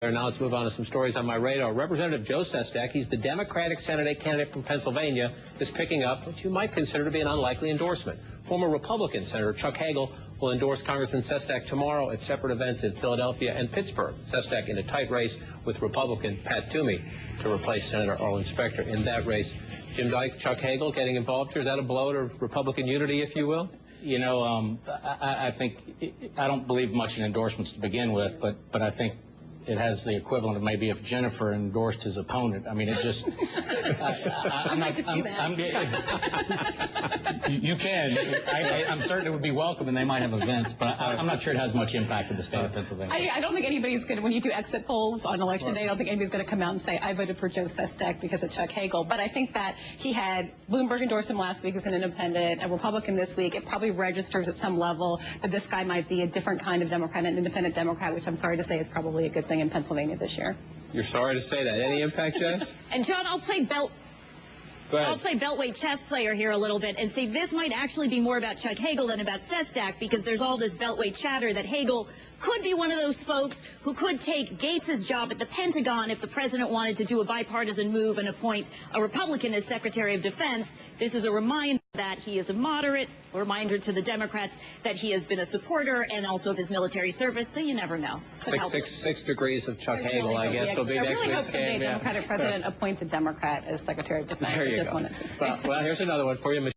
Now let's move on to some stories on my radar. Representative Joe Sestak, he's the Democratic Senate candidate from Pennsylvania, is picking up what you might consider to be an unlikely endorsement. Former Republican Senator Chuck Hagel will endorse Congressman Sestak tomorrow at separate events in Philadelphia and Pittsburgh. Sestak in a tight race with Republican Pat Toomey to replace Senator Arlen Specter in that race. Jim Dyke, Chuck Hagel getting involved here. Is that a blow to Republican unity, if you will? You know, I think I don't believe much in endorsements to begin with, but I think it has the equivalent of maybe if Jennifer endorsed his opponent. I mean, it just. You can. I'm certain it would be welcome, and they might have events, but I'm not sure it has much impact in the state of Pennsylvania. I don't think anybody's going to, when you do exit polls on election day, I don't think anybody's going to come out and say, I voted for Joe Sestak because of Chuck Hagel. But I think that he had Bloomberg endorse him last week as an independent, a Republican this week. It probably registers at some level that this guy might be a different kind of Democrat, an independent Democrat, which I'm sorry to say is probably a good thing in Pennsylvania this year. You're sorry to say that. Any impact, Jess? And John, I'll play Beltway chess player here a little bit and say this might actually be more about Chuck Hagel than about Sestak, because there's all this Beltway chatter that Hagel could be one of those folks who could take Gates's job at the Pentagon if the president wanted to do a bipartisan move and appoint a Republican as Secretary of Defense. This is a reminder that he is a moderate, a reminder to the Democrats that he has been a supporter and also of his military service, so you never know. 6 degrees of Chuck Hagel, I guess, will be next really week's hope someday game. a Democratic president appoints a Democrat as Secretary of Defense. There you I just go. wanted to say. Well, here's another one for you.